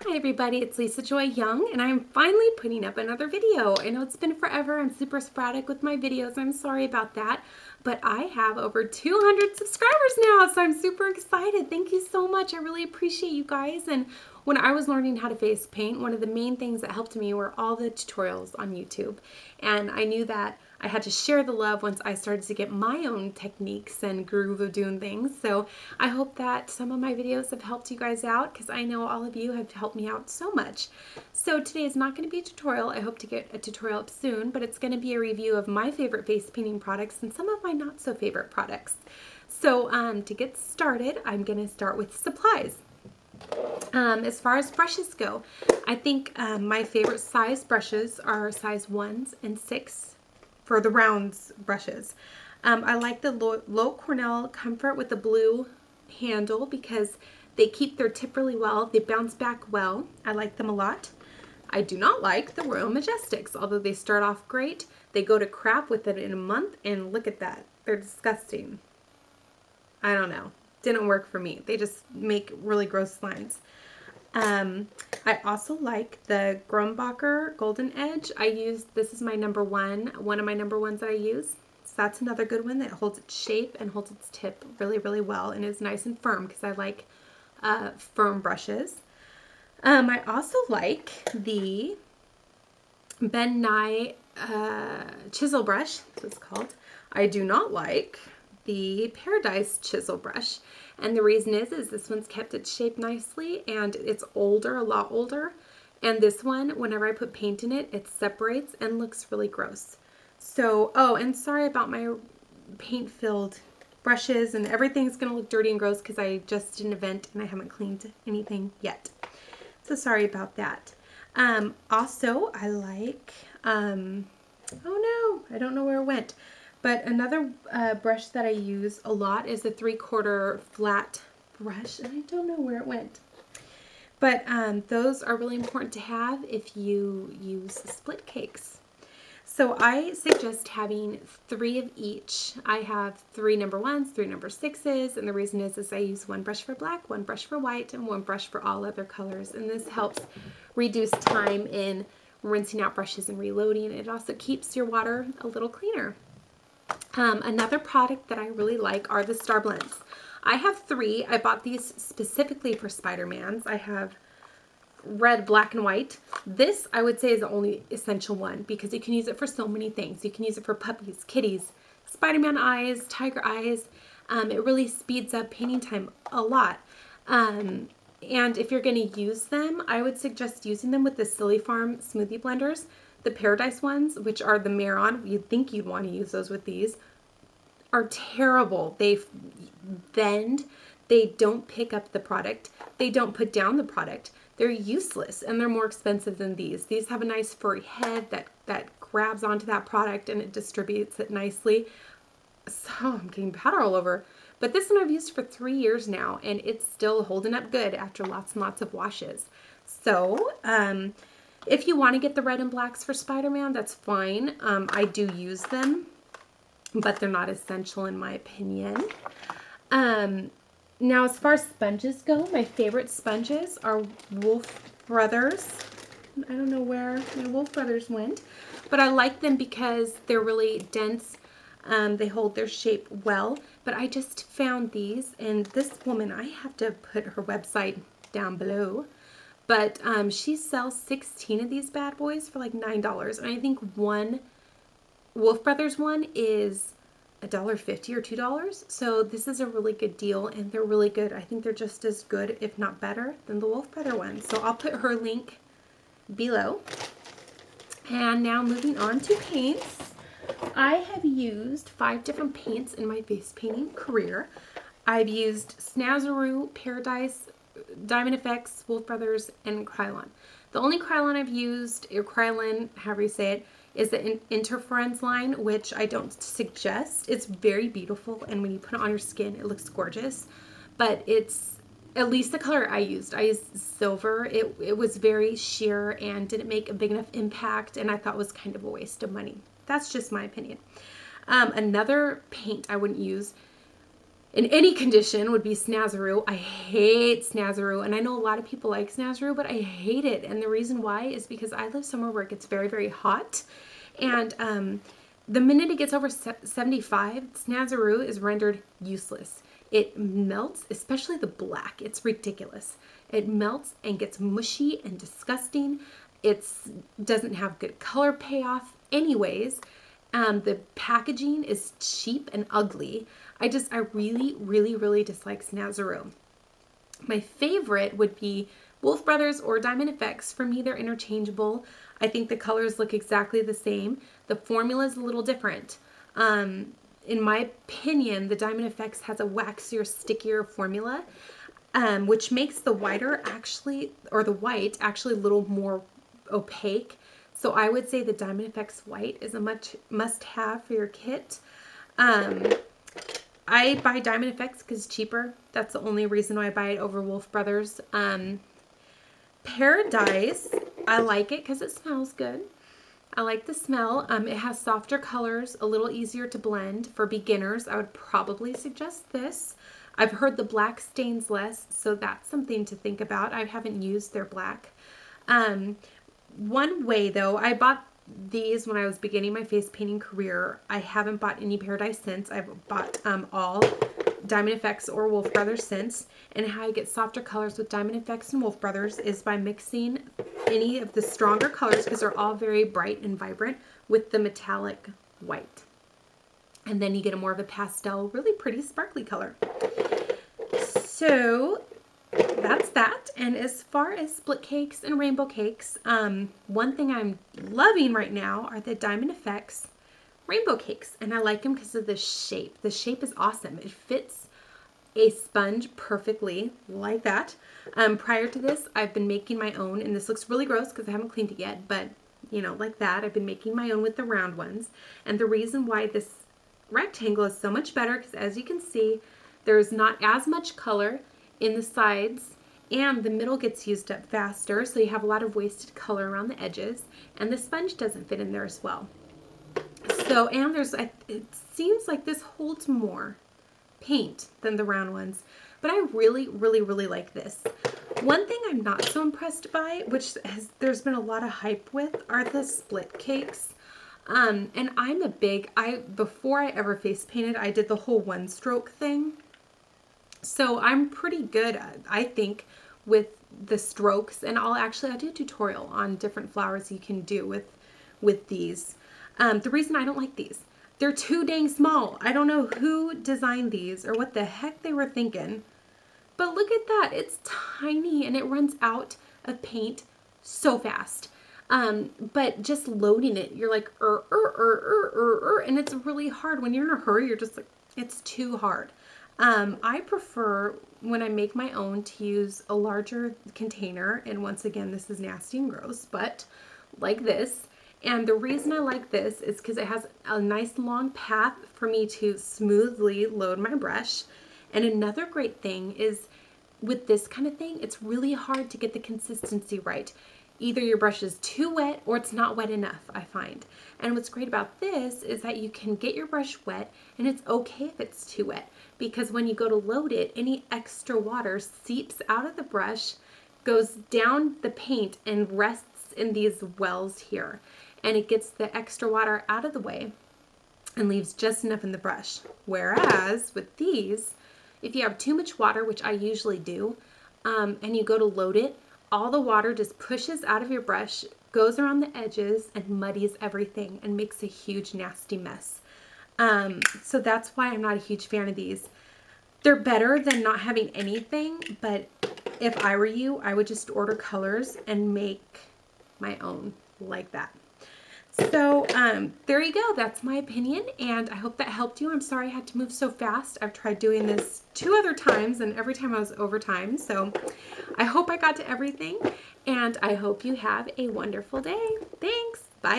Hi everybody, it's Lisa Joy Young and I'm finally putting up another video. I know it's been forever, I'm super sporadic with my videos, I'm sorry about that, but I have over 200 subscribers now, so I'm super excited. Thank you so much, I really appreciate you guys. And when I was learning how to face paint, one of the main things that helped me were all the tutorials on YouTube. And I knew that I had to share the love once I started to get my own techniques and groove of doing things. So I hope that some of my videos have helped you guys out because I know all of you have helped me out so much. So today is not going to be a tutorial. I hope to get a tutorial up soon, but it's going to be a review of my favorite face painting products and some of my not so favorite products. So to get started, I'm going to start with supplies. As far as brushes go, I think my favorite size brushes are size 1s and 6 for the rounds brushes. I like the Low Cornell Comfort with the blue handle because they keep their tip really well. They bounce back well. I like them a lot. I do not like the Royal Majestics, although they start off great. They go to crap with it in a month, and look at that. They're disgusting. I don't know. Didn't work for me. They just make really gross lines. I also like the Grumbacher Golden Edge. This is my number one of my number ones that I use. So that's another good one that holds its shape and holds its tip really, really well and is nice and firm because I like firm brushes. I also like the Ben Nye chisel brush, that's what it's called. I do not like the Paradise chisel brush, and the reason is this one's kept its shape nicely and it's older, a lot older, and this one, whenever I put paint in it, it separates and looks really gross. So, oh, and sorry about my paint filled brushes, and everything's gonna look dirty and gross because I just did an event and I haven't cleaned anything yet. So sorry about that. Also, I like, oh no, I don't know where it went. But another brush that I use a lot is the 3/4 flat brush, and I don't know where it went. But those are really important to have if you use split cakes. So I suggest having 3 of each. I have 3 number 1s, 3 number 6s, and the reason is I use 1 brush for black, 1 brush for white, and 1 brush for all other colors. And this helps reduce time in rinsing out brushes and reloading. It also keeps your water a little cleaner. Another product that I really like are the Star Blends. I have 3. I bought these specifically for Spider-Man's. I have red, black, and white. This, I would say, is the only essential one because you can use it for so many things. You can use it for puppies, kitties, Spider-Man eyes, tiger eyes. It really speeds up painting time a lot. And if you're going to use them, I would suggest using them with the Silly Farm smoothie blenders. The Paradise ones, which are the Maron, you'd think you'd want to use those with these, are terrible. They bend, they don't pick up the product, they don't put down the product. They're useless and they're more expensive than these. These have a nice furry head that grabs onto that product and it distributes it nicely. So I'm getting powder all over. But this one I've used for 3 years now and it's still holding up good after lots and lots of washes. So, if you want to get the red and blacks for Spider-Man, that's fine. I do use them, but they're not essential in my opinion. Now, as far as sponges go, my favorite sponges are Wolf Brothers. I don't know where my Wolf Brothers went, but I like them because they're really dense. They hold their shape well, but I just found these, and this woman, I have to put her website down below. But she sells 16 of these bad boys for like $9. And I think one Wolf Brothers one is $1.50 or $2. So this is a really good deal and they're really good. I think they're just as good, if not better, than the Wolf Brother ones. So I'll put her link below. And now moving on to paints. I have used 5 different paints in my face painting career. I've used Snazaroo, Paradise, Diamond FX, Wolf Brothers, and Krylon. The only Krylon I've used, or Krylon, however you say it, is the Interference line, which I don't suggest. It's very beautiful, and when you put it on your skin, it looks gorgeous. But it's at least the color I used. I used silver. It was very sheer and didn't make a big enough impact, and I thought was kind of a waste of money. That's just my opinion. Another paint I wouldn't use in any condition would be Snazaroo. I hate Snazaroo, and I know a lot of people like Snazaroo, but I hate it. And the reason why is because I live somewhere where it gets very, very hot. And the minute it gets over 75, Snazaroo is rendered useless. It melts, especially the black. It's ridiculous. It melts and gets mushy and disgusting. It doesn't have good color payoff anyways. The packaging is cheap and ugly. I really, really, really dislike Snazaroo. My favorite would be Wolf Brothers or Diamond FX. For me, they're interchangeable. I think the colors look exactly the same. The formula is a little different. In my opinion, the Diamond FX has a waxier, stickier formula, which makes the whiter actually, or the white actually a little more opaque. So I would say the Diamond FX white is a must-have for your kit. I buy Diamond FX because it's cheaper. That's the only reason why I buy it over Wolf Brothers. Paradise, I like it because it smells good. I like the smell. It has softer colors, a little easier to blend. For beginners, I would probably suggest this. I've heard the black stains less, so that's something to think about. I haven't used their black. One way though, I bought these when I was beginning my face painting career. I haven't bought any Paradise since. I've bought all Diamond FX or Wolf Brothers since. And how I get softer colors with Diamond FX and Wolf Brothers is by mixing any of the stronger colors, because they're all very bright and vibrant, with the metallic white. And then you get a more of a pastel, really pretty sparkly color. So that's that. And as far as split cakes and rainbow cakes, one thing I'm loving right now are the Diamond FX rainbow cakes. And I like them because of the shape. The shape is awesome. It fits a sponge perfectly like that. Prior to this, I've been making my own, and this looks really gross because I haven't cleaned it yet, but you know, like that. I've been making my own with the round ones. And the reason why this rectangle is so much better, because as you can see, there's not as much color in the sides, and the middle gets used up faster, so you have a lot of wasted color around the edges, and the sponge doesn't fit in there as well. So, and it seems like this holds more paint than the round ones, but I really, really, really like this. One thing I'm not so impressed by, which there's been a lot of hype with, are the split cakes. And I'm before I ever face painted, I did the whole one stroke thing. So I'm pretty good, I think, with the strokes, and I'll do a tutorial on different flowers you can do with these. The reason I don't like these, they're too dang small. I don't know who designed these or what the heck they were thinking, but look at that. It's tiny and it runs out of paint so fast. But just loading it, you're like, and it's really hard. When you're in a hurry, you're just like, it's too hard. I prefer, when I make my own, to use a larger container. And once again, this is nasty and gross, but like this. And the reason I like this is because it has a nice long path for me to smoothly load my brush. And another great thing is with this kind of thing, it's really hard to get the consistency right. Either your brush is too wet or it's not wet enough, I find. And what's great about this is that you can get your brush wet, and it's okay if it's too wet, because when you go to load it, any extra water seeps out of the brush, goes down the paint, and rests in these wells here. And it gets the extra water out of the way and leaves just enough in the brush. Whereas with these, if you have too much water, which I usually do, and you go to load it, all the water just pushes out of your brush, goes around the edges, and muddies everything and makes a huge nasty mess. So that's why I'm not a huge fan of these. They're better than not having anything, but if I were you, I would just order colors and make my own like that. So there you go. That's my opinion, and I hope that helped you. I'm sorry I had to move so fast. I've tried doing this 2 other times, and every time I was over time. So I hope I got to everything, and I hope you have a wonderful day. Thanks.